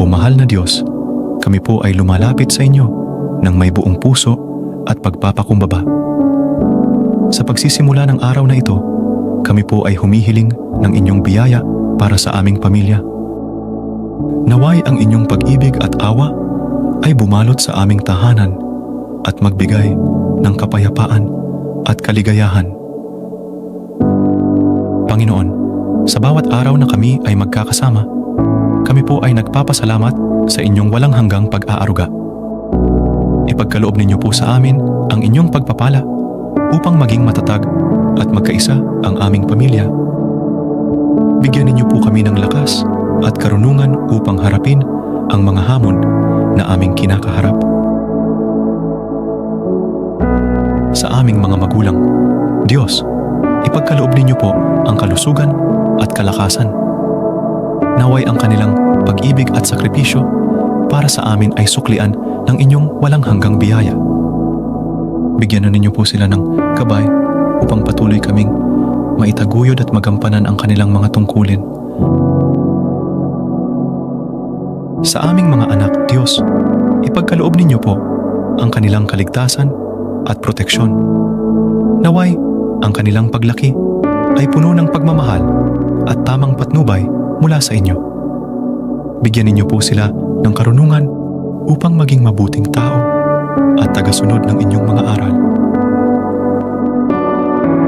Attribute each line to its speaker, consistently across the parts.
Speaker 1: O mahal na Diyos, kami po ay lumalapit sa inyo ng may buong puso at pagpapakumbaba. Sa pagsisimula ng araw na ito, kami po ay humihiling ng inyong biyaya para sa aming pamilya. Naway ang inyong pag-ibig at awa ay bumalot sa aming tahanan at magbigay ng kapayapaan at kaligayahan. Panginoon, sa bawat araw na kami ay magkakasama, kami po ay nagpapasalamat sa inyong walang hanggang pag-aaruga. Ipagkaloob ninyo po sa amin ang inyong pagpapala upang maging matatag at magkaisa ang aming pamilya. Bigyan ninyo po kami ng lakas at karunungan upang harapin ang mga hamon na aming kinakaharap. Sa aming mga magulang, Diyos, ipagkaloob ninyo po ang kalusugan at kalakasan. Naway ang kanilang pag-ibig at sakripisyo para sa amin ay suklian ng inyong walang hanggang biyaya. Bigyan na ninyo po sila ng gabay upang patuloy kaming maitaguyod at magampanan ang kanilang mga tungkulin. Sa aming mga anak, Diyos, ipagkaloob ninyo po ang kanilang kaligtasan at proteksyon. Naway, ang kanilang paglaki ay puno ng pagmamahal at tamang patnubay mula sa inyo. Bigyan ninyo po sila ng karunungan upang maging mabuting tao at tagasunod ng inyong mga aral.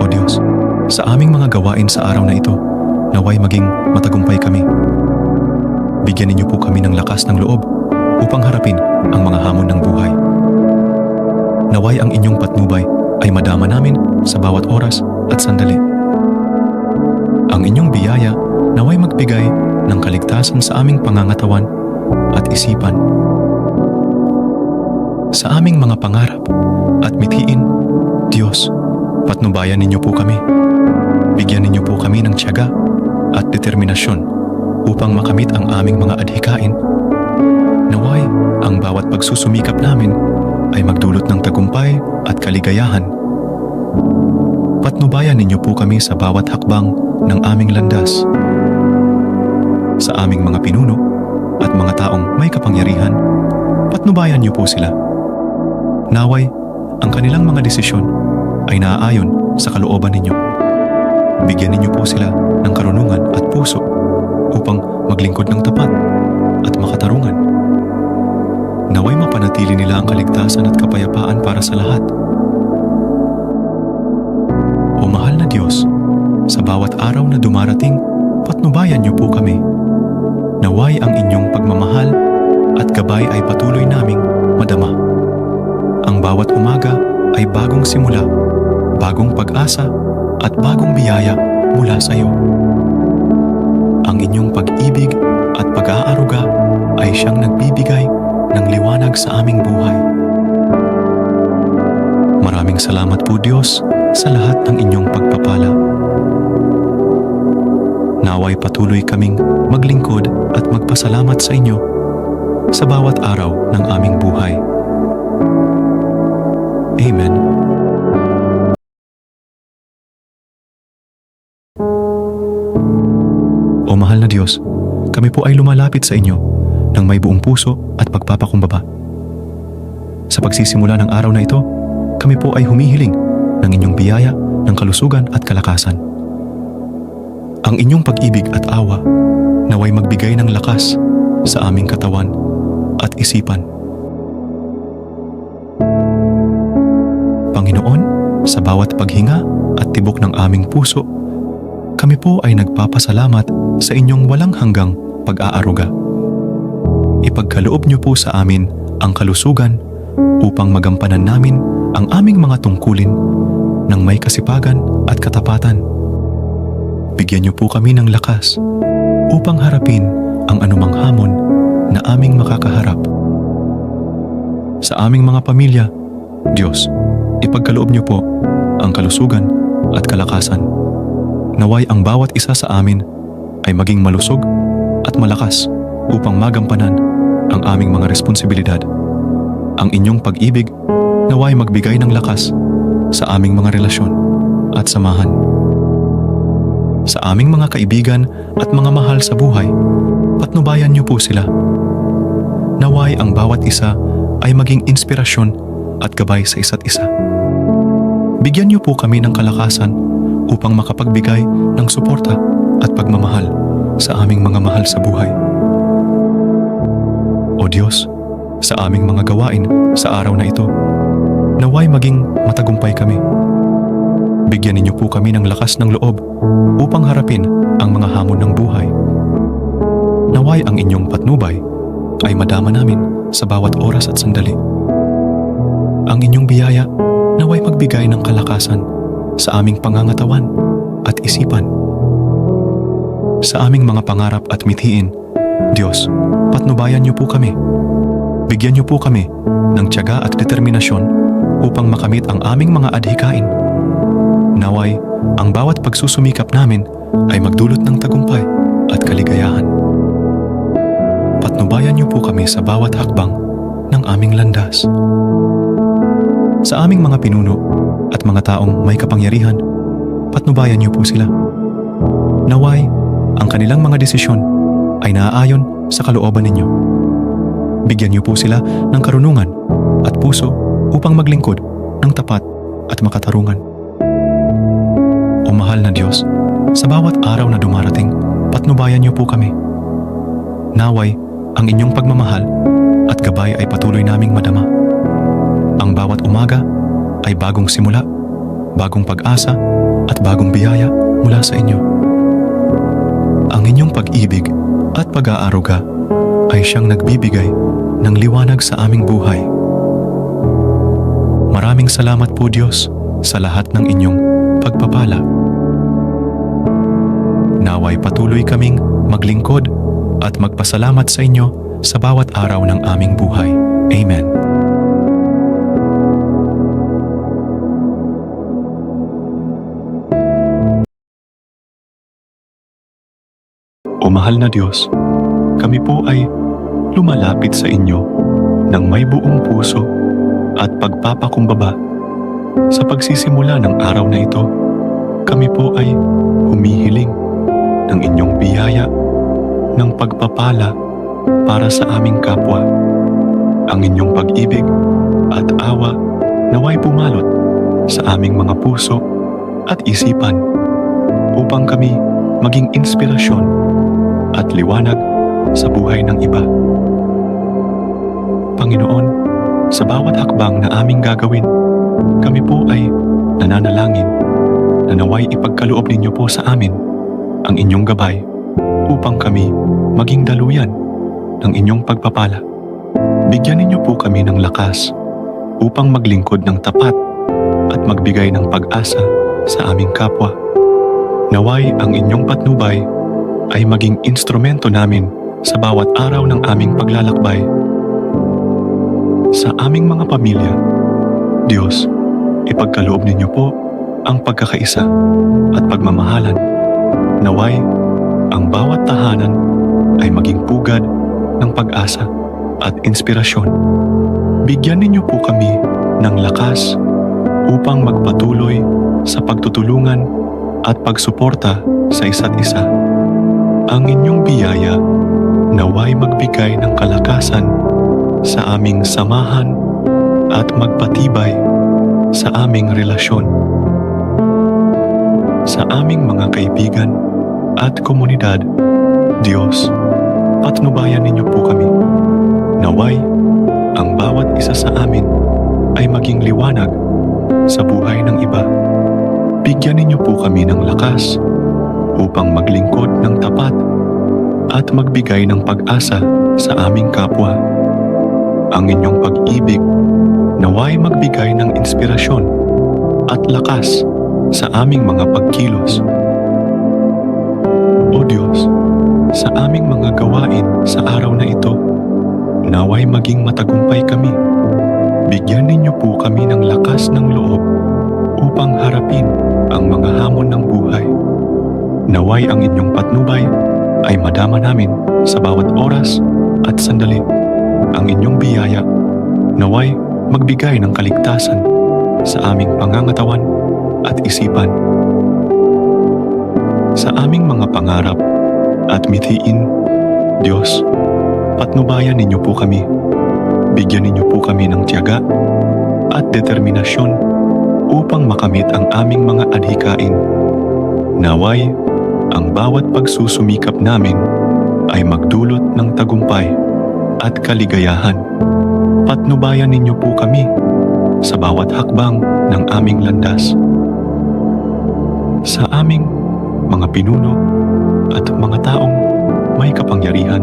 Speaker 1: O Diyos, sa aming mga gawain sa araw na ito, naway maging matagumpay kami. Bigyan ninyo po kami ng lakas ng loob upang harapin ang mga hamon ng buhay. Naway ang inyong patnubay ay madama namin sa bawat oras at sandali. Ang inyong biyaya naway magbigay ng kaligtasan sa aming pangangatawan at isipan. Sa aming mga pangarap at mithiin, Diyos, patnubayan ninyo po kami. Bigyan ninyo po kami ng tiyaga at determinasyon upang makamit ang aming mga adhikain. Naway, ang bawat pagsusumikap namin ay magdulot ng tagumpay at kaligayahan. Patnubayan ninyo po kami sa bawat hakbang ng aming landas. Sa aming mga pinuno at mga taong may kapangyarihan, patnubayan niyo po sila. Naway, ang kanilang mga desisyon ay naaayon sa kalooban ninyo. Bigyan ninyo po sila ng karunungan at puso upang maglingkod ng tapat at makatarungan. Naway mapanatili nila ang kaligtasan at kapayapaan para sa lahat. O mahal na Diyos, sa bawat araw na dumarating, patnubayan niyo po kami. Naway ang inyong pagmamahal at gabay ay patuloy naming madama. Ang bawat umaga ay bagong simula, bagong pag-asa at bagong biyaya mula sa iyo. Ang inyong pag-ibig at pag-aaruga ay siyang nagbibigay ng liwanag sa aming buhay. Maraming salamat po Diyos sa lahat ng inyong pagpapala. Naway patuloy kaming maglingkod at magpasalamat sa inyo sa bawat araw ng aming buhay. Amen. O mahal na Diyos, kami po ay lumalapit sa inyo ng may buong puso at pagpapakumbaba. Sa pagsisimula ng araw na ito, kami po ay humihiling ng inyong biyaya ng kalusugan at kalakasan. Ang inyong pag-ibig at awa naway magbigay ng lakas sa aming katawan at isipan. Panginoon, sa bawat paghinga at tibok ng aming puso, kami po ay nagpapasalamat sa inyong walang hanggang pag-aaruga. Ipagkaloob niyo po sa amin ang kalusugan upang magampanan namin ang aming mga tungkulin ng may kasipagan at katapatan. Bigyan niyo po kami ng lakas upang harapin ang anumang hamon na aming makakaharap. Sa aming mga pamilya, Diyos, ipagkaloob niyo po ang kalusugan at kalakasan. Naway ang bawat isa sa amin ay maging malusog at malakas upang magampanan ang aming mga responsibilidad. Ang inyong pag-ibig naway magbigay ng lakas sa aming mga relasyon at samahan. Sa aming mga kaibigan at mga mahal sa buhay, patnubayan niyo po sila. naway ang bawat isa ay maging inspirasyon at gabay sa isa't isa. Bigyan niyo po kami ng kalakasan upang makapagbigay ng suporta at pagmamahal sa aming mga mahal sa buhay. O Diyos, sa aming mga gawain sa araw na ito, naway maging matagumpay kami. Bigyan ninyo po kami ng lakas ng loob upang harapin ang mga hamon ng buhay. Naway ang inyong patnubay ay madama namin sa bawat oras at sandali. Ang inyong biyaya naway magbigay ng kalakasan sa aming pangangatawan at isipan. Sa aming mga pangarap at mithiin, Diyos, patnubayan niyo po kami. Bigyan niyo po kami ng tiyaga at determinasyon upang makamit ang aming mga adhikain. Naway, ang bawat pagsusumikap namin ay magdulot ng tagumpay at kaligayahan. Patnubayan niyo po kami sa bawat hakbang ng aming landas. Sa aming mga pinuno at mga taong may kapangyarihan, patnubayan niyo po sila. Naway, ang kanilang mga desisyon ay naaayon sa kalooban ninyo. Bigyan niyo po sila ng karunungan at puso upang maglingkod ng tapat at makatarungan. O mahal na Diyos, sa bawat araw na dumarating, patnubayan niyo po kami. Naway, ang inyong pagmamahal at gabay ay patuloy naming madama. Ang bawat umaga ay bagong simula, bagong pag-asa at bagong biyaya mula sa inyo. Ang inyong pag-ibig at pag-aaruga ay siyang nagbibigay ng liwanag sa aming buhay. Maraming salamat po Diyos sa lahat ng inyong pagpapala. Naway patuloy kaming maglingkod at magpasalamat sa inyo sa bawat araw ng aming buhay. Amen. O mahal na Diyos, kami po ay lumalapit sa inyo ng may buong puso at pagpapakumbaba. Sa pagsisimula ng araw na ito, kami po ay humihiling ng inyong biyaya ng pagpapala para sa aming kapwa. Ang inyong pag-ibig at awa naway pumalot sa aming mga puso at isipan upang kami maging inspirasyon at liwanag sa buhay ng iba. Panginoon, sa bawat hakbang na aming gagawin, kami po ay nananalangin na naway ipagkaloob ninyo po sa amin ang inyong gabay upang kami maging daluyan ng inyong pagpapala. Bigyan ninyo po kami ng lakas upang maglingkod ng tapat at magbigay ng pag-asa sa aming kapwa. Naway ang inyong patnubay ay maging instrumento namin sa bawat araw ng aming paglalakbay. Sa aming mga pamilya, Diyos, ipagkaloob ninyo po ang pagkakaisa at pagmamahalan. Naway, ang bawat tahanan ay maging pugad ng pag-asa at inspirasyon. Bigyan ninyo po kami ng lakas upang magpatuloy sa pagtutulungan at pagsuporta sa isa't isa. Ang inyong biyaya naway magbigay ng kalakasan sa aming samahan at magpatibay sa aming relasyon. Sa aming mga kaibigan at komunidad, Diyos, patnubayan ninyo po kami. Naway, ang bawat isa sa amin ay maging liwanag sa buhay ng iba. Bigyan ninyo po kami ng lakas upang maglingkod ng tapat at magbigay ng pag-asa sa aming kapwa. Ang inyong pag-ibig naway magbigay ng inspirasyon at lakas sa aming mga pagkilos. O Diyos, sa aming mga gawain sa araw na ito, naway maging matagumpay kami. Bigyan ninyo po kami ng lakas ng loob upang harapin ang mga hamon ng buhay. Naway ang inyong patnubay ay madama namin sa bawat oras at sandali. Ang inyong biyaya naway magbigay ng kaligtasan sa aming pangangatawan at isipan. Sa aming mga pangarap at mithiin, Diyos, Patnubayan ninyo po kami. Bigyan ninyo po kami ng tiyaga at determinasyon upang makamit ang aming mga adhikain. Naway, ang bawat pagsusumikap namin ay magdulot ng tagumpay at kaligayahan. Patnubayan ninyo po kami sa bawat hakbang ng aming landas. Sa aming mga pinuno at mga taong may kapangyarihan,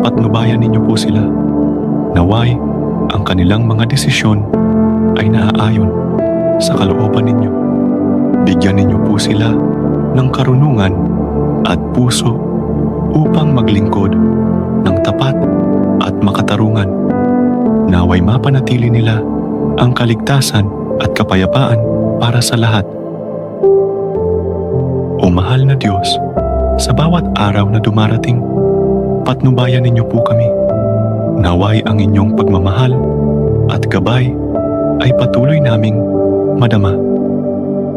Speaker 1: patnubayan ninyo po sila. Naway, ang kanilang mga desisyon ay naaayon sa kalooban ninyo. Bigyan ninyo po sila ng karunungan at puso upang maglingkod ng tapat at makatarungan. Naway mapanatili nila ang kaligtasan at kapayapaan para sa lahat. O mahal na Diyos, sa bawat araw na dumarating, patnubayan ninyo po kami. Naway ang inyong pagmamahal at gabay ay patuloy naming madama.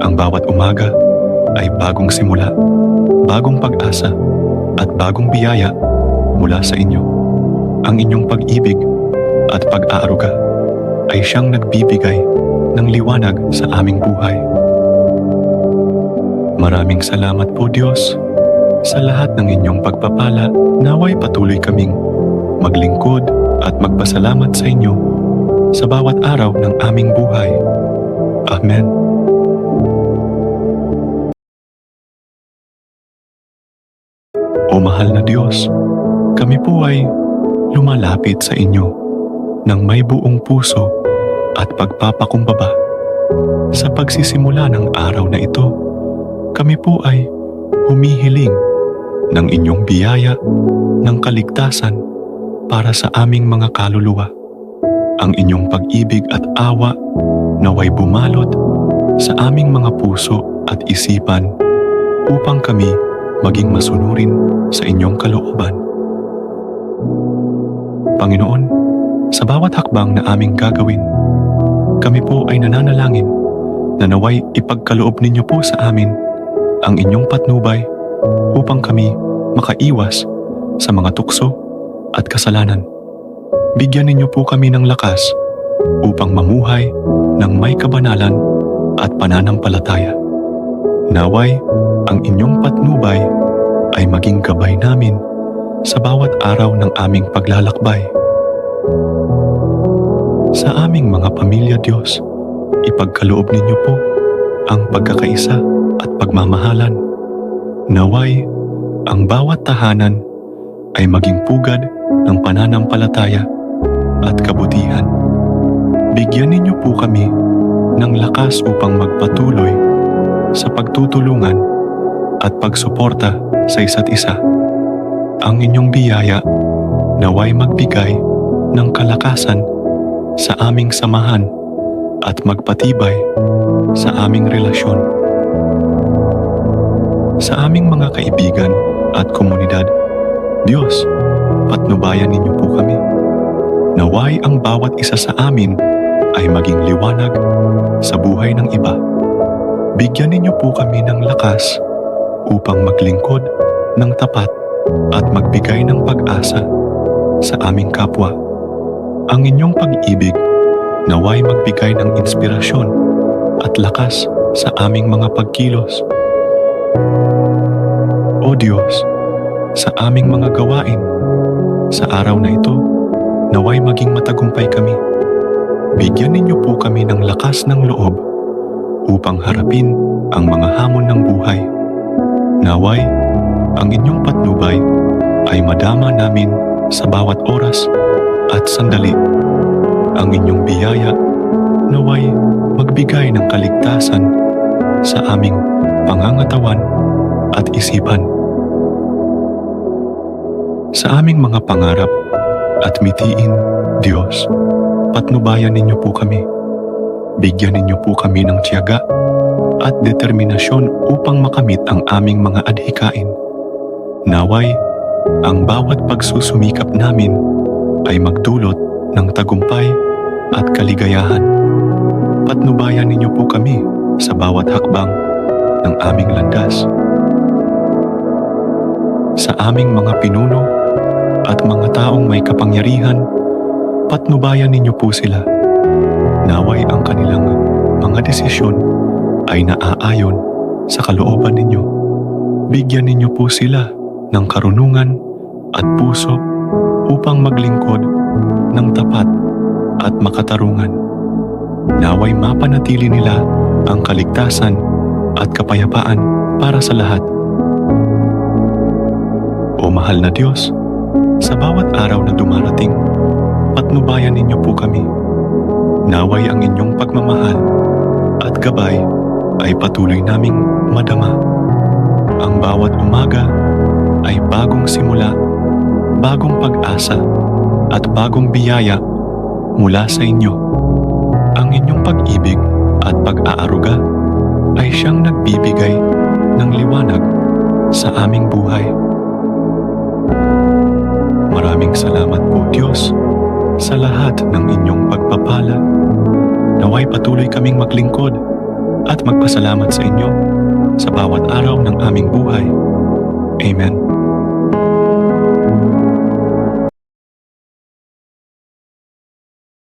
Speaker 1: Ang bawat umaga ay bagong simula, bagong pag-asa at bagong biyaya mula sa inyo. Ang inyong pag-ibig at pag-aaruga ay siyang nagbibigay ng liwanag sa aming buhay. Maraming salamat po Diyos sa lahat ng inyong pagpapala. Naway patuloy kaming maglingkod at magpasalamat sa inyo sa bawat araw ng aming buhay. Amen. O mahal na Diyos, kami po ay lumalapit sa inyo ng may buong puso at pagpapakumbaba. Sa pagsisimula ng araw na ito, kami po ay humihiling ng inyong biyaya ng kaligtasan para sa aming mga kaluluwa. Ang inyong pag-ibig at awa naway bumalot sa aming mga puso at isipan upang kami maging masunurin sa inyong kalooban. Panginoon, sa bawat hakbang na aming gagawin, kami po ay nananalangin na naway ipagkaloob ninyo po sa amin ang inyong patnubay upang kami makaiwas sa mga tukso at kasalanan. Bigyan ninyo po kami ng lakas upang mamuhay ng may kabanalan at pananampalataya. Naway, ang inyong patnubay ay maging gabay namin sa bawat araw ng aming paglalakbay. Sa aming mga pamilya, Diyos, ipagkaloob ninyo po ang pagkakaisa at pagmamahalan. Naway, ang bawat tahanan ay maging pugad ng pananampalataya at kabutihan. Bigyan ninyo po kami ng lakas upang magpatuloy sa pagtutulungan at pagsuporta sa isa't isa. Ang inyong biyaya naway magbigay ng kalakasan sa aming samahan at magpatibay sa aming relasyon. Sa aming mga kaibigan at komunidad, Diyos, patnubayan ninyo po kami. Naway ang bawat isa sa amin ay maging liwanag sa buhay ng iba. Bigyan ninyo po kami ng lakas upang maglingkod ng tapat at magbigay ng pag-asa sa aming kapwa. Ang inyong pag-ibig naway magbigay ng inspirasyon at lakas sa aming mga pagkilos. O Diyos, sa aming mga gawain, sa araw na ito, naway maging matagumpay kami. Bigyan ninyo po kami ng lakas ng loob upang harapin ang mga hamon ng buhay. Naway, ang inyong patnubay ay madama namin sa bawat oras at sandali. Ang inyong biyaya naway magbigay ng kaligtasan sa aming pangangatawan at isipan. Sa aming mga pangarap at mitiin, Diyos, patnubayan ninyo po kami. Bigyan ninyo po kami ng tiyaga at determinasyon upang makamit ang aming mga adhikain. Naway, ang bawat pagsusumikap namin ay magdulot ng tagumpay at kaligayahan. Patnubayan ninyo po kami sa bawat hakbang ng aming landas. Sa aming mga pinuno at mga taong may kapangyarihan, patnubayan ninyo po sila. Naway ang kanilang mga desisyon ay naaayon sa kalooban ninyo. Bigyan ninyo po sila ng karunungan at puso upang maglingkod ng tapat at makatarungan. Naway mapanatili nila ang kaligtasan at kapayapaan para sa lahat. O mahal na Diyos, sa bawat araw na dumarating, patnubayan ninyo po kami. Naway ang inyong pagmamahal at gabay ay patuloy naming madama. Ang bawat umaga ay bagong simula, bagong pag-asa at bagong biyaya mula sa inyo. Ang inyong pag-ibig at pag-aaruga ay siyang nagbibigay ng liwanag sa aming buhay. Maraming salamat po Diyos sa lahat ng inyong pagpapala. Naway patuloy kaming maglingkod at magpasalamat sa inyo sa bawat araw ng aming buhay. Amen.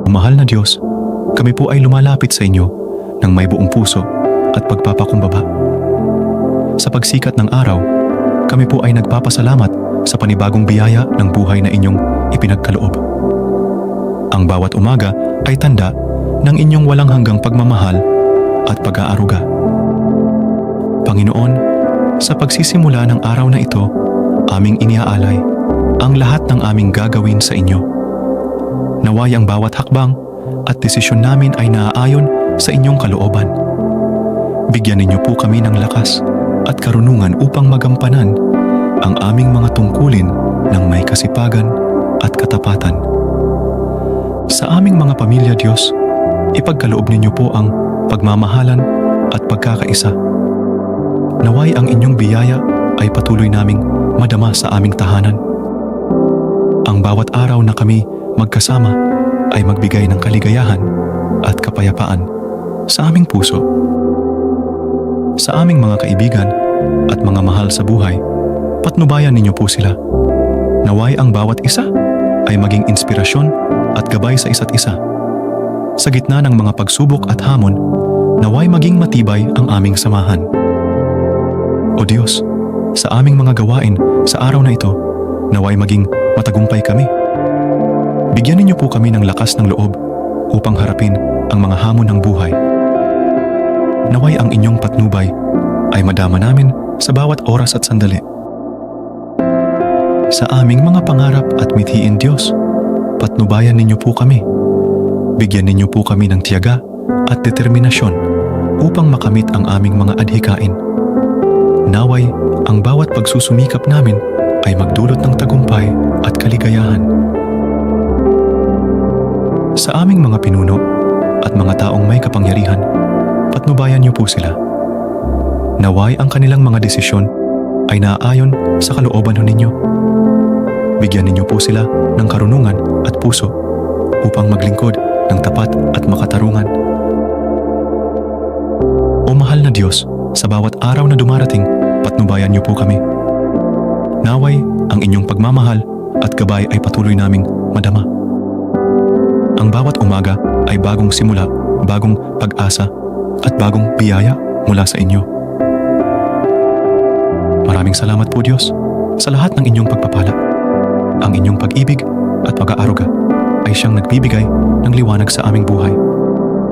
Speaker 1: Mahal na Diyos, kami po ay lumalapit sa inyo ng may buong puso at pagpapakumbaba. Sa pagsikat ng araw, kami po ay nagpapasalamat sa panibagong biyaya ng buhay na inyong ipinagkaloob. Ang bawat umaga ay tanda ng inyong walang hanggang pagmamahal at pag-aaruga. Panginoon, sa pagsisimula ng araw na ito, aming iniaalay ang lahat ng aming gagawin sa inyo. Naway ang bawat hakbang at desisyon namin ay naaayon sa inyong kalooban. Bigyan ninyo po kami ng lakas at karunungan upang magampanan ang aming mga tungkulin ng may kasipagan at katapatan. Sa aming mga pamilya, Diyos, ipagkaloob ninyo po ang pagmamahalan at pagkakaisa. Naway ang inyong biyaya ay patuloy naming madama sa aming tahanan. Ang bawat araw na kami magkasama ay magbigay ng kaligayahan at kapayapaan sa aming puso. Sa aming mga kaibigan at mga mahal sa buhay, patnubayan ninyo po sila. Naway ang bawat isa ay maging inspirasyon at gabay sa isa't isa. Sa gitna ng mga pagsubok at hamon, naway maging matibay ang aming samahan. O Diyos, sa aming mga gawain sa araw na ito, naway maging matagumpay kami. Bigyan ninyo po kami ng lakas ng loob upang harapin ang mga hamon ng buhay. Naway ang inyong patnubay ay madama namin sa bawat oras at sandali. Sa aming mga pangarap at mithiin, Diyos, patnubayan ninyo po kami. Bigyan ninyo po kami ng tiyaga at determinasyon upang makamit ang aming mga adhikain. Naway, ang bawat pagsusumikap namin ay magdulot ng tagumpay at kaligayahan. Sa aming mga pinuno at mga taong may kapangyarihan, patnubayan niyo po sila. Naway ang kanilang mga desisyon ay naaayon sa kalooban ninyo. Bigyan ninyo po sila ng karunungan at puso upang maglingkod ng tapat at makatarungan. O mahal na Diyos, sa bawat araw na dumarating, patnubayan niyo po kami. Naway ang inyong pagmamahal at gabay ay patuloy naming madama. Ang bawat umaga ay bagong simula, bagong pag-asa at bagong biyaya mula sa inyo. Maraming salamat po Diyos sa lahat ng inyong pagpapala. Ang inyong pag-ibig at pag-aaruga ay siyang nagbibigay ng liwanag sa aming buhay.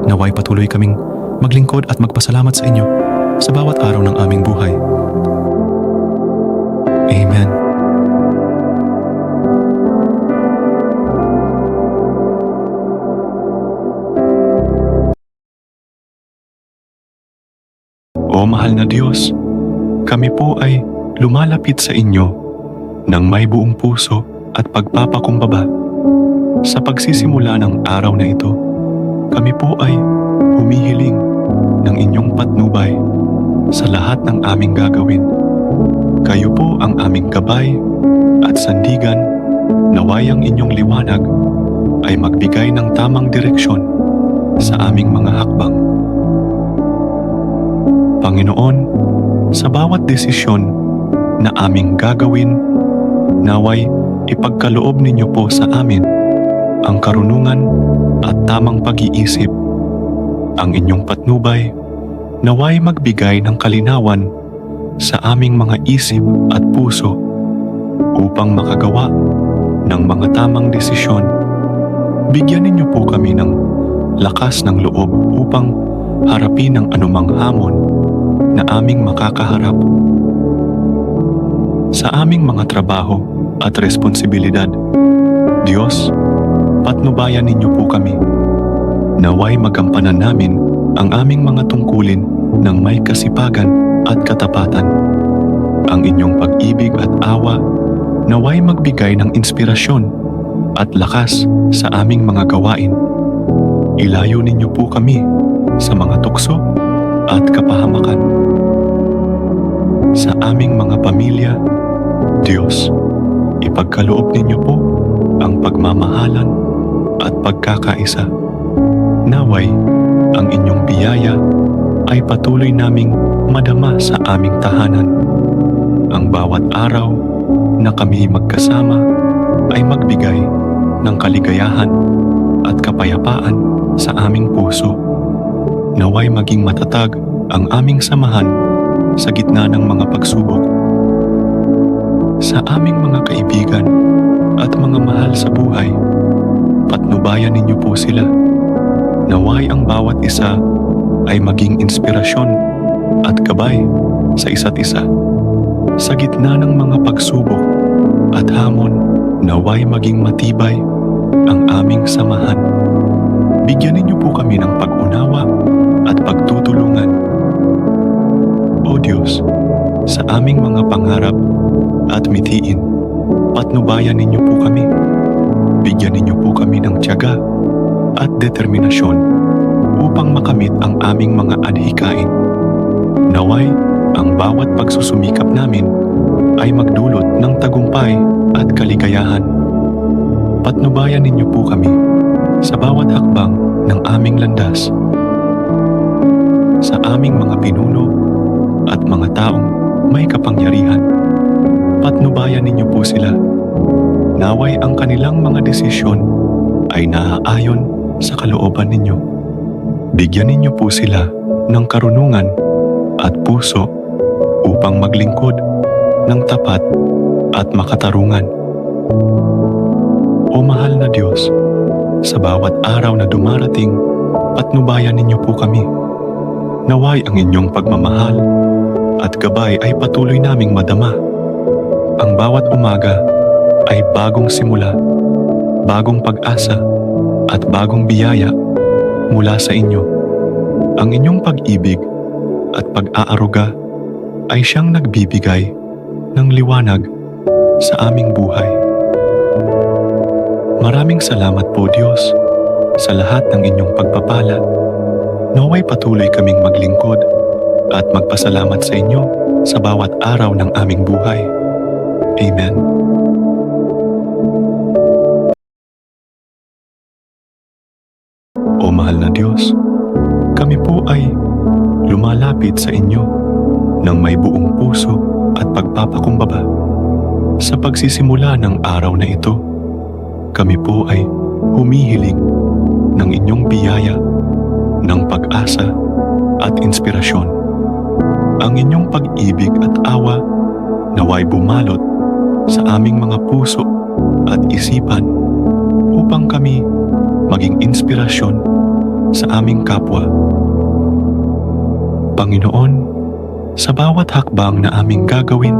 Speaker 1: Naway patuloy kaming maglingkod at magpasalamat sa inyo sa bawat araw ng aming buhay. Amen. O mahal na Diyos, kami po ay lumalapit sa inyo ng may buong puso at pagpapakumbaba. Sa pagsisimula ng araw na ito, kami po ay humihiling ng inyong patnubay sa lahat ng aming gagawin. Kayo po ang aming gabay at sandigan. Naway ang inyong liwanag ay magbigay ng tamang direksyon sa aming mga hakbang. Panginoon, sa bawat desisyon na aming gagawin, naway ipagkaloob ninyo po sa amin ang karunungan at tamang pag-iisip. Ang inyong patnubay naway magbigay ng kalinawan sa aming mga isip at puso upang makagawa ng mga tamang desisyon. Bigyan ninyo po kami ng lakas ng loob upang harapin ang anumang hamon na aming makakaharap. Sa aming mga trabaho at responsibilidad, Diyos, patnubayan ninyo po kami. Naway magampanan namin ang aming mga tungkulin ng may kasipagan at katapatan. Ang inyong pag-ibig at awa naway magbigay ng inspirasyon at lakas sa aming mga gawain. Ilayo ninyo po kami sa mga tukso at kapahamakan. Sa aming mga pamilya, Diyos, ipagkaloob ninyo po ang pagmamahalan at pagkakaisa. Naway, ang inyong biyaya ay patuloy naming madama sa aming tahanan. Ang bawat araw na kami magkasama ay magbigay ng kaligayahan at kapayapaan sa aming puso. Naway maging matatag ang aming samahan sa gitna ng mga pagsubok. Sa aming mga kaibigan at mga mahal sa buhay, patnubayan ninyo po sila. Naway ang bawat isa ay maging inspirasyon at gabay sa isa't isa. Sa gitna ng mga pagsubok at hamon, naway maging matibay ang aming samahan. Bigyan ninyo po kami ng pag-unawa at pagtutulungan. O Diyos, sa aming mga pangarap at mithiin, patnubayan ninyo po kami. Bigyan ninyo po kami ng tiyaga at determinasyon upang makamit ang aming mga adhikain. Naway, ang bawat pagsusumikap namin ay magdulot ng tagumpay at kaligayahan. Patnubayan ninyo po kami sa bawat hakbang ng aming landas. Sa aming mga pinuno at mga taong may kapangyarihan, patnubayan ninyo po sila. Naway ang kanilang mga desisyon ay naaayon sa kalooban ninyo. Bigyan ninyo po sila ng karunungan at puso upang maglingkod ng tapat at makatarungan. O mahal na Diyos, sa bawat araw na dumarating, patnubayan ninyo po kami. Naway ang inyong pagmamahal at gabay ay patuloy naming madama. Ang bawat umaga ay bagong simula, bagong pag-asa at bagong biyaya mula sa inyo. Ang inyong pag-ibig at pag-aaruga ay siyang nagbibigay ng liwanag sa aming buhay. Maraming salamat po Diyos sa lahat ng inyong pagpapala. Naway patuloy kaming maglingkod at magpasalamat sa inyo sa bawat araw ng aming buhay. Amen. O mahal na Diyos, kami po ay lumalapit sa inyo ng may buong puso at pagpapakumbaba. Sa pagsisimula ng araw na ito, kami po ay humihiling ng inyong biyaya, ng pag-asa at inspirasyon. Ang inyong pag-ibig at awa naway bumalot sa aming mga puso at isipan upang kami maging inspirasyon sa aming kapwa. Panginoon, sa bawat hakbang na aming gagawin,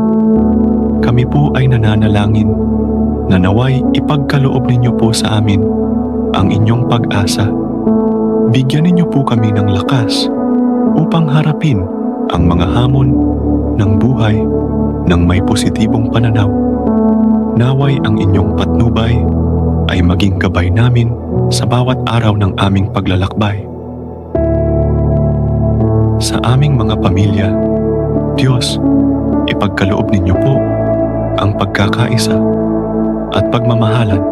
Speaker 1: kami po ay nananalangin na naway ipagkaloob ninyo po sa amin ang inyong pag-asa. Bigyan ninyo po kami ng lakas upang harapin ang mga hamon ng buhay ng may positibong pananaw. Naway ang inyong patnubay ay maging gabay namin sa bawat araw ng aming paglalakbay. Sa aming mga pamilya, Diyos, ipagkaloob ninyo po ang pagkakaisa at pagmamahalan.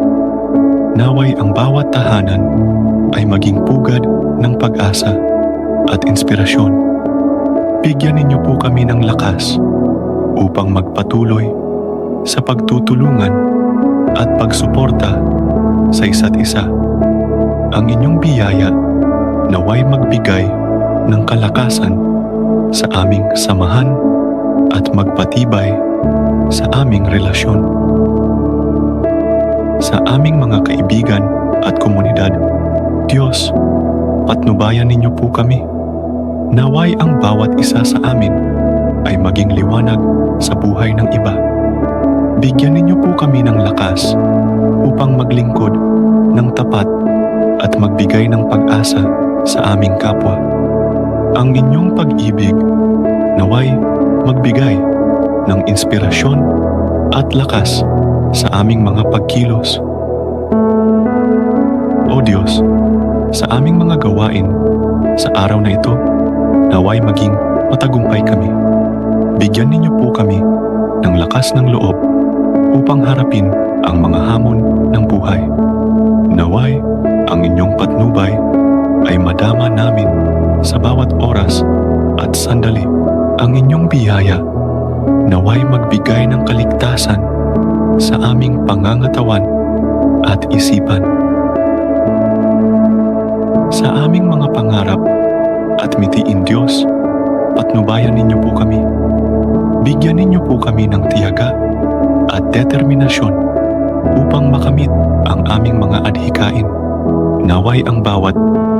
Speaker 1: Naway ang bawat tahanan ay maging pugad ng pag-asa at inspirasyon. Bigyan ninyo po kami ng lakas upang magpatuloy sa pagtutulungan at pagsuporta sa isa't isa. Ang inyong biyaya naway magbigay ng kalakasan sa aming samahan at magpatibay sa aming relasyon. Sa aming mga kaibigan at komunidad, Diyos, patnubayan ninyo po kami. Naway ang bawat isa sa amin ay maging liwanag sa buhay ng iba. Bigyan ninyo po kami ng lakas upang maglingkod ng tapat at magbigay ng pag-asa sa aming kapwa. Ang inyong pag-ibig naway magbigay ng inspirasyon at lakas sa aming mga pagkilos. O Diyos, sa aming mga gawain sa araw na ito, naway maging matagumpay kami. Bigyan ninyo po kami ng lakas ng loob upang harapin ang mga hamon ng buhay. Naway ang inyong patnubay ay madama namin sa bawat oras at sandali. Ang inyong biyaya naway magbigay ng kaligtasan sa aming pangangatawan at isipan. Sa aming mga pangarap at mitiin, Diyos, patnubayan ninyo po kami. Bigyan ninyo po kami ng tiyaga at determinasyon upang makamit ang aming mga adhikain. Naway ang bawat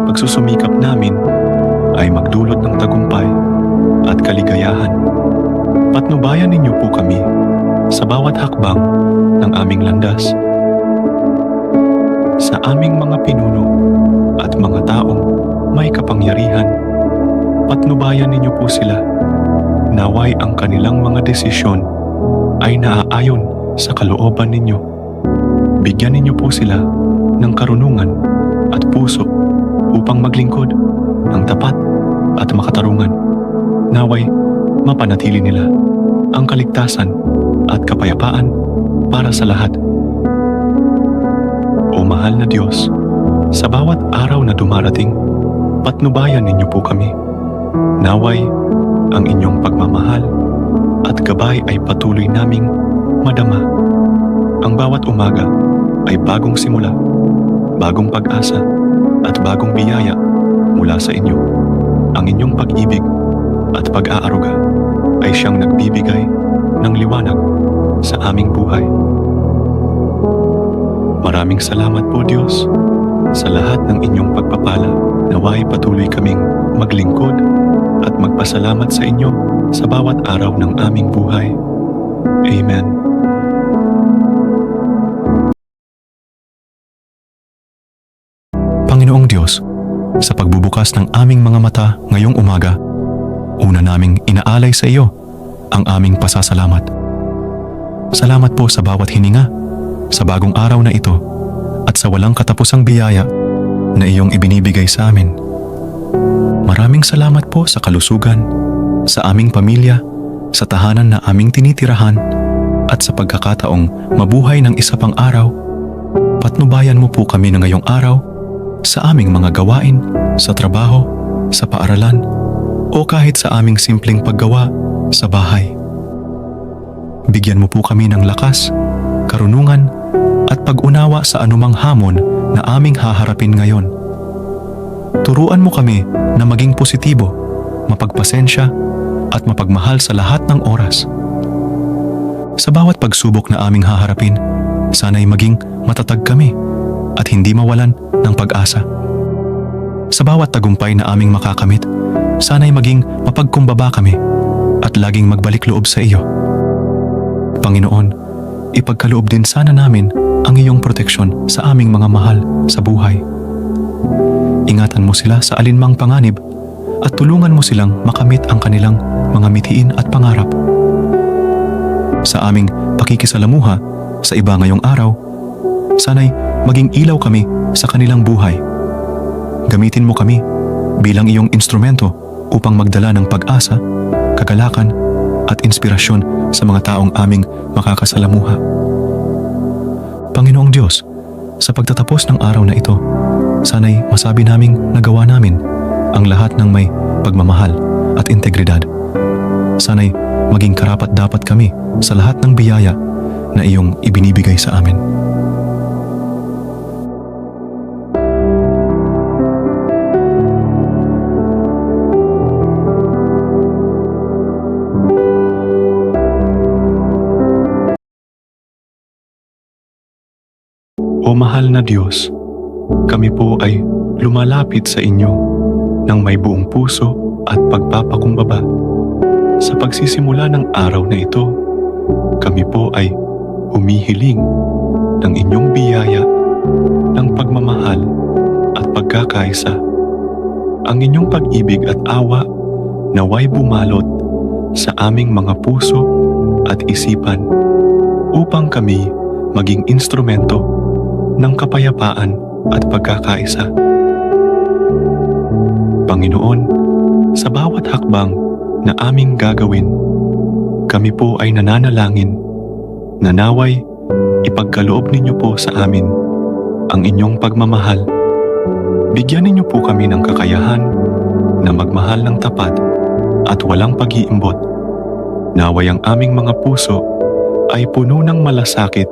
Speaker 1: pagsusumikap namin ay magdulot ng tagumpay at kaligayahan. Patnubayan ninyo po kami sa bawat hakbang ng aming landas. Sa aming mga pinuno at mga taong may kapangyarihan, patnubayan ninyo po sila. Naway ang kanilang mga desisyon ay naaayon sa kalooban ninyo. Bigyan ninyo po sila ng karunungan at puso upang maglingkod ng tapat at makatarungan. Naway mapanatili nila ang kaligtasan at kapayapaan para sa lahat. O mahal na Diyos, sa bawat araw na dumarating, patnubayan ninyo po kami. Naway ang inyong pagmamahal at gabay ay patuloy naming madama. Ang bawat umaga ay bagong simula, bagong pag-asa at bagong biyaya mula sa inyo. Ang inyong pag-ibig at pag-aaruga ay siyang nagbibigay ng liwanag sa aming buhay. Maraming salamat po, Diyos, sa lahat ng inyong pagpapala. Naway patuloy kaming maglingkod at magpasalamat sa inyo sa bawat araw ng aming buhay. Amen. Panginoong Diyos, sa pagbubukas ng aming mga mata ngayong umaga, una naming inaalay sa iyo ang aming pasasalamat. Salamat po sa bawat hininga, sa bagong araw na ito, at sa walang katapusang biyaya na iyong ibinibigay sa amin. Maraming salamat po sa kalusugan, sa aming pamilya, sa tahanan na aming tinitirahan, at sa pagkakataong mabuhay ng isa pang araw. Patnubayan mo po kami na ngayong araw sa aming mga gawain, sa trabaho, sa paaralan, o kahit sa aming simpleng paggawa sa bahay. Bigyan mo po kami ng lakas, karunungan, at pag-unawa sa anumang hamon na aming haharapin ngayon. Turuan mo kami na maging positibo, mapagpasensya, at mapagmahal sa lahat ng oras. Sa bawat pagsubok na aming haharapin, sana'y maging matatag kami at hindi mawalan ng pag-asa. Sa bawat tagumpay na aming makakamit, sana'y maging mapagkumbaba kami at laging magbalik loob sa iyo. Panginoon, ipagkaloob din sana namin ang iyong proteksyon sa aming mga mahal sa buhay. Ingatan mo sila sa alinmang panganib at tulungan mo silang makamit ang kanilang mga mithiin at pangarap. Sa aming pakikisalamuha sa iba ngayong araw, sana'y maging ilaw kami sa kanilang buhay. Gamitin mo kami bilang iyong instrumento upang magdala ng pag-asa, kagalakan at inspirasyon sa mga taong aming makakasalamuha. Panginoong Diyos, sa pagtatapos ng araw na ito, sana'y masabi naming nagawa namin ang lahat ng may pagmamahal at integridad. Sana'y maging karapat-dapat kami sa lahat ng biyaya na iyong ibinibigay sa amin. O mahal na Diyos, kami po ay lumalapit sa inyo ng may buong puso at pagpapakumbaba. Sa pagsisimula ng araw na ito, kami po ay humihiling ng inyong biyaya ng pagmamahal at pagkakaisa. Ang inyong pag-ibig at awa naway bumalot sa aming mga puso at isipan upang kami maging instrumento ng kapayapaan at pagkakaisa. Panginoon, sa bawat hakbang na aming gagawin, kami po ay nananalangin na naway ipagkaloob ninyo po sa amin ang inyong pagmamahal. Bigyan ninyo po kami ng kakayahan na magmahal ng tapat at walang pag-iimbot. Naway ang aming mga puso ay puno ng malasakit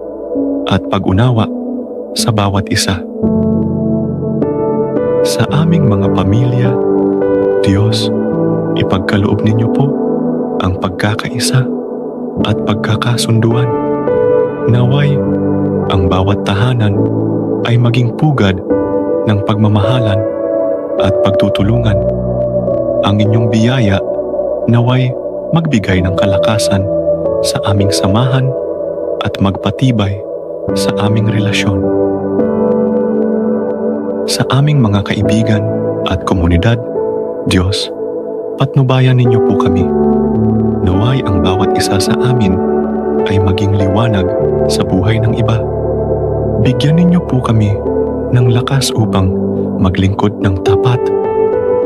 Speaker 1: at pag-unawa sa bawat isa. Sa aming mga pamilya, Diyos, ipagkaloob ninyo po ang pagkakaisa at pagkakasunduan. Naway, ang bawat tahanan ay maging pugad ng pagmamahalan at pagtutulungan. Ang inyong biyaya naway magbigay ng kalakasan sa aming samahan at magpatibay sa aming relasyon. Sa aming mga kaibigan at komunidad, Diyos, patnubayan ninyo po kami. Naway ang bawat isa sa amin ay maging liwanag sa buhay ng iba. Bigyan ninyo po kami ng lakas upang maglingkod ng tapat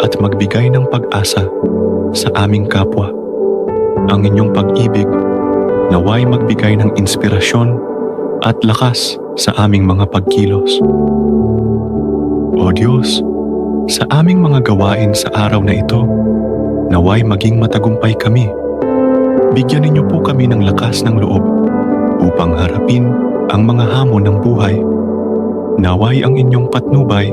Speaker 1: at magbigay ng pag-asa sa aming kapwa. Ang inyong pag-ibig naway magbigay ng inspirasyon at lakas sa aming mga pagkilos. O Diyos, sa aming mga gawain sa araw na ito, naway maging matagumpay kami. Bigyan ninyo po kami ng lakas ng loob upang harapin ang mga hamon ng buhay. Naway ang inyong patnubay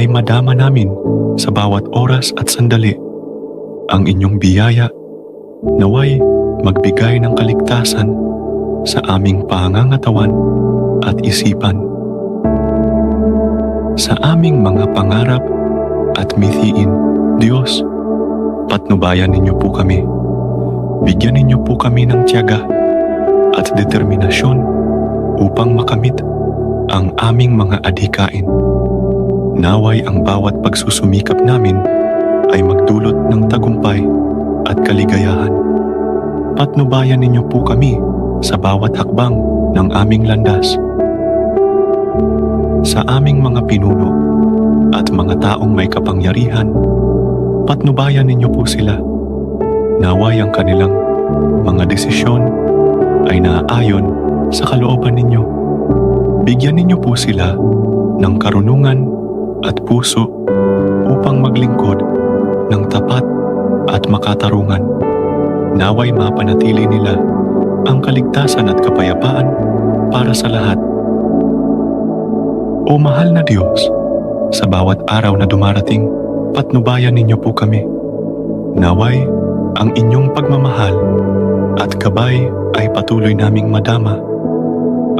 Speaker 1: ay madama namin sa bawat oras at sandali. Ang inyong biyaya naway magbigay ng kaligtasan sa aming pangangatawan at isipan. Sa aming mga pangarap at mithiin, Diyos, patnubayan ninyo po kami. Bigyan ninyo po kami ng tiyaga at determinasyon upang makamit ang aming mga adhikain. Naway ang bawat pagsusumikap namin ay magdulot ng tagumpay at kaligayahan. Patnubayan ninyo po kami sa bawat hakbang ng aming landas. Sa aming mga pinuno at mga taong may kapangyarihan, patnubayan ninyo po sila. Naway ang kanilang mga desisyon ay naaayon sa kalooban ninyo. Bigyan ninyo po sila ng karunungan at puso upang maglingkod ng tapat at makatarungan. Naway mapanatili nila ang kaligtasan at kapayapaan para sa lahat. O mahal na Diyos, sa bawat araw na dumarating, patnubayan ninyo po kami. Naway, ang inyong pagmamahal at gabay ay patuloy naming madama.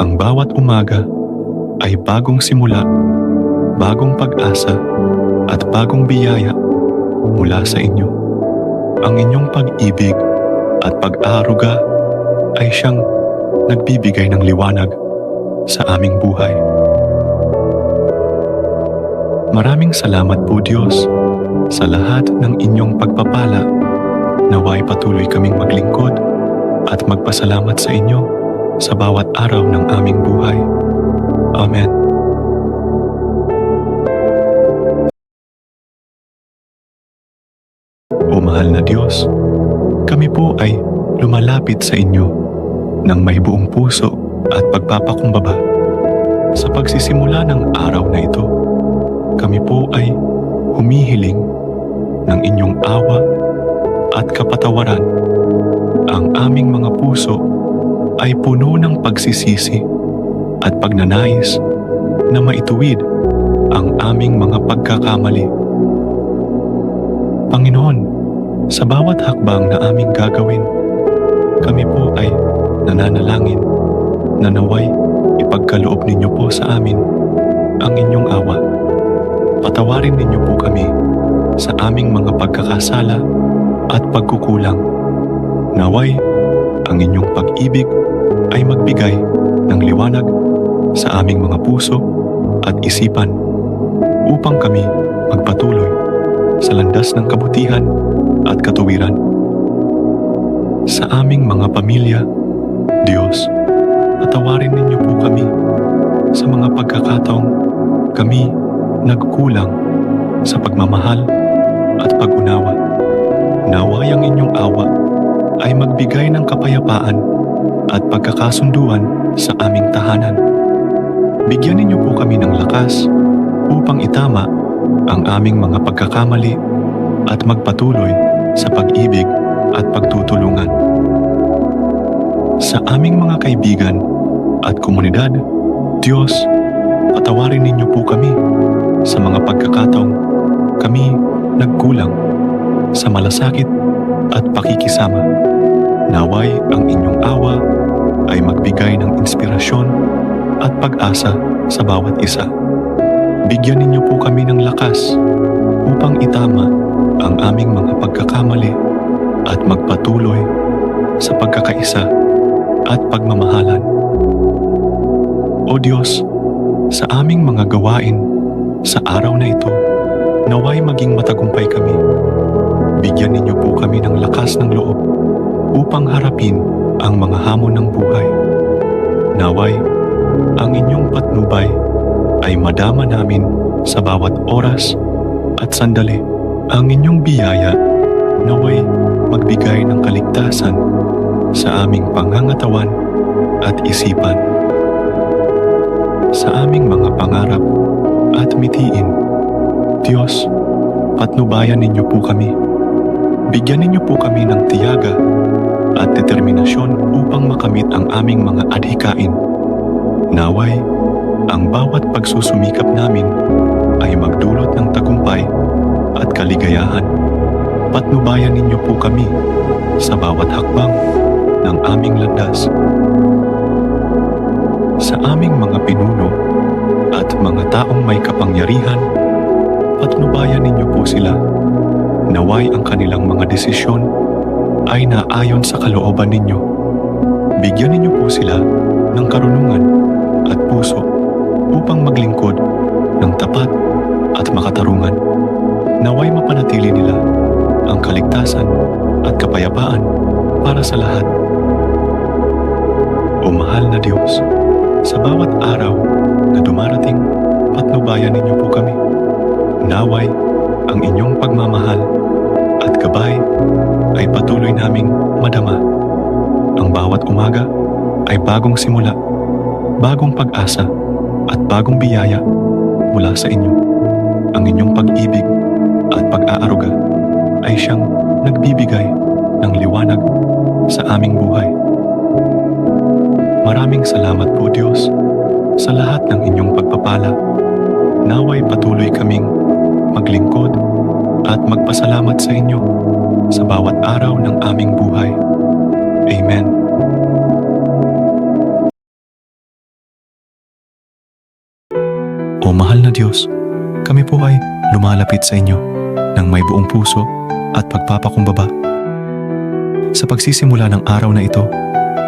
Speaker 1: Ang bawat umaga ay bagong simula, bagong pag-asa at bagong biyaya mula sa inyo. Ang inyong pag-ibig at pag-aaruga ay siyang nagbibigay ng liwanag sa aming buhay. Maraming salamat po Diyos sa lahat ng inyong pagpapala. Naway patuloy kaming maglingkod at magpasalamat sa inyo sa bawat araw ng aming buhay. Amen. O mahal na Diyos, kami po ay lumalapit sa inyo ng may buong puso at pagpapakumbaba. Sa pagsisimula ng araw na ito, kami po ay humihiling ng inyong awa at kapatawaran. Ang aming mga puso ay puno ng pagsisisi at pagnanais na maituwid ang aming mga pagkakamali. Panginoon, sa bawat hakbang na aming gagawin, kami po ay nananalangin na naway ipagkaloob ninyo po sa amin ang inyong awa. Patawarin ninyo po kami sa aming mga pagkakasala at pagkukulang. Naway, ang inyong pag-ibig ay magbigay ng liwanag sa aming mga puso at isipan upang kami magpatuloy sa landas ng kabutihan at katuwiran. Sa aming mga pamilya, Diyos, patawarin ninyo po kami sa mga pagkakataong kami nagkulang sa pagmamahal at pag-unawa. Naway ang inyong awa ay magbigay ng kapayapaan at pagkakasunduan sa aming tahanan. Bigyan ninyo po kami ng lakas upang itama ang aming mga pagkakamali at magpatuloy sa pag-ibig at pagtutulungan. Sa aming mga kaibigan at komunidad, Diyos, patawarin ninyo po kami sa mga pagkakataong kami nagkulang sa malasakit at pakikisama. Naway ang inyong awa ay magbigay ng inspirasyon at pag-asa sa bawat isa. Bigyan ninyo po kami ng lakas upang itama ang aming mga pagkakamali at magpatuloy sa pagkakaisa at pagmamahalan. O Diyos, sa aming mga gawain sa araw na ito, naway maging matagumpay kami. Bigyan ninyo po kami ng lakas ng loob upang harapin ang mga hamon ng buhay. Naway, ang inyong patnubay ay madama namin sa bawat oras at sandali. Ang inyong biyaya naway magbigay ng kaligtasan sa aming pangangatawan at isipan. Sa aming mga pangarap at mitiin, Diyos, patnubayan ninyo po kami. Bigyan ninyo po kami ng tiyaga at determinasyon upang makamit ang aming mga adhikain. Naway, ang bawat pagsusumikap namin ay magdulot ng tagumpay at kaligayahan. Patnubayan ninyo po kami sa bawat hakbang ng aming landas. Sa aming mga pinuno at mga taong may kapangyarihan, patnubayan ninyo po sila. Naway ang kanilang mga desisyon ay naayon sa kalooban ninyo. Bigyan ninyo po sila ng karunungan at puso upang maglingkod ng tapat at makatarungan. Naway mapanatili nila ang kaligtasan at kapayapaan para sa lahat. O mahal na Diyos, sa bawat araw na dumarating, patnubayan ninyo po kami. Naway, ang inyong pagmamahal at gabay ay patuloy naming madama. Ang bawat umaga ay bagong simula, bagong pag-asa at bagong biyaya mula sa inyo. Ang inyong pag-ibig at pag-aaruga ay siyang nagbibigay ng liwanag sa aming buhay. Maraming salamat po Diyos sa lahat ng inyong pagpapala. Naway patuloy kaming maglingkod at magpasalamat sa inyo sa bawat araw ng aming buhay. Amen. O mahal na Diyos, kami po ay lumalapit sa inyo ng may buong puso at pagpapakumbaba. Sa pagsisimula ng araw na ito,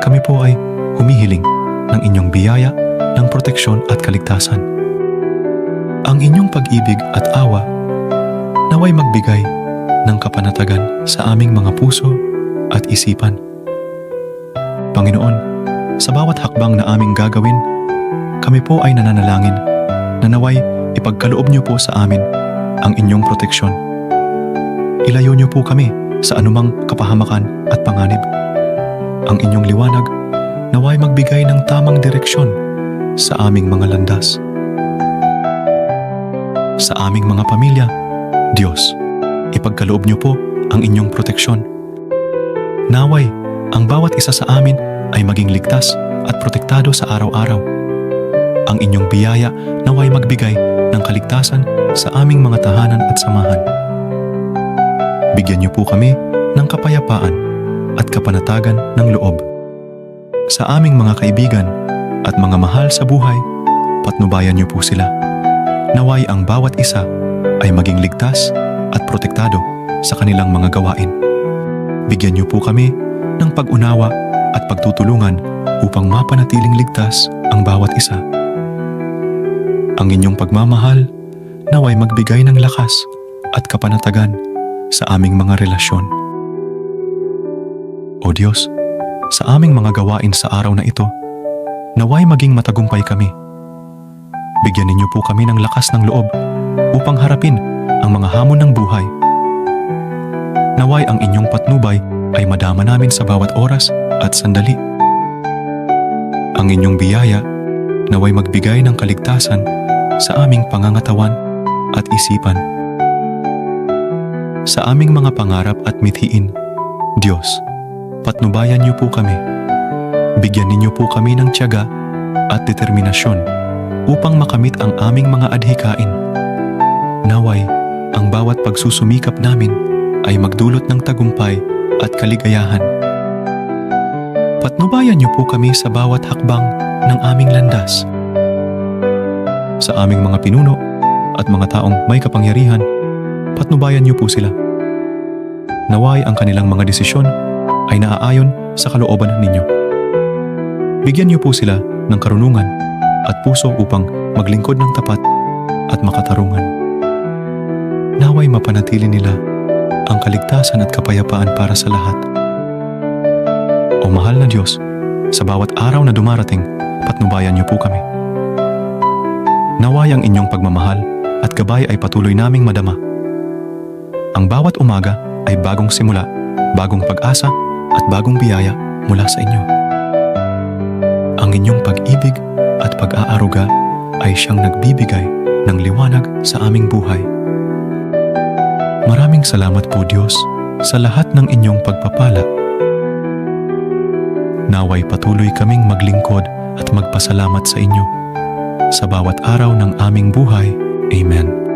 Speaker 1: kami po ay humihiling ng inyong biyaya ng proteksyon at kaligtasan. Ang inyong pag-ibig at awa naway magbigay ng kapanatagan sa aming mga puso at isipan. Panginoon, sa bawat hakbang na aming gagawin, kami po ay nananalangin na naway ipagkaloob niyo po sa amin ang inyong proteksyon. Ilayo niyo po kami sa anumang kapahamakan at panganib. Ang inyong liwanag naway magbigay ng tamang direksyon sa aming mga landas. Sa aming mga pamilya, Diyos, ipagkaloob niyo po ang inyong proteksyon. Naway, ang bawat isa sa amin ay maging ligtas at protektado sa araw-araw. Ang inyong biyaya naway magbigay ng kaligtasan sa aming mga tahanan at samahan. Bigyan niyo po kami ng kapayapaan at kapanatagan ng loob. Sa aming mga kaibigan, at mga mahal sa buhay, patnubayan niyo po sila. Naway ang bawat isa ay maging ligtas at protektado sa kanilang mga gawain. Bigyan niyo po kami ng pag-unawa at pagtutulungan upang mapanatiling ligtas ang bawat isa. Ang inyong pagmamahal naway magbigay ng lakas at kapanatagan sa aming mga relasyon. O Diyos, sa aming mga gawain sa araw na ito, naway maging matagumpay kami. Bigyan ninyo po kami ng lakas ng loob upang harapin ang mga hamon ng buhay. Naway ang inyong patnubay ay madama namin sa bawat oras at sandali. Ang inyong biyaya naway magbigay ng kaligtasan sa aming pangangatawan at isipan. Sa aming mga pangarap at mithiin, Diyos, patnubayan niyo po kami. Bigyan ninyo po kami ng tiyaga at determinasyon upang makamit ang aming mga adhikain. Naway, ang bawat pagsusumikap namin ay magdulot ng tagumpay at kaligayahan. Patnubayan niyo po kami sa bawat hakbang ng aming landas. Sa aming mga pinuno at mga taong may kapangyarihan, patnubayan niyo po sila. Naway ang kanilang mga desisyon ay naaayon sa kalooban ninyo. Bigyan niyo po sila ng karunungan at puso upang maglingkod ng tapat at makatarungan. Naway mapanatili nila ang kaligtasan at kapayapaan para sa lahat. O mahal na Diyos, sa bawat araw na dumarating, patnubayan niyo po kami. Naway ang inyong pagmamahal at gabay ay patuloy naming madama. Ang bawat umaga ay bagong simula, bagong pag-asa at bagong biyaya mula sa inyo. Ang inyong pag-ibig at pag-aaruga ay siyang nagbibigay ng liwanag sa aming buhay. Maraming salamat po Diyos sa lahat ng inyong pagpapala. Naway patuloy kaming maglingkod at magpasalamat sa inyo sa bawat araw ng aming buhay. Amen.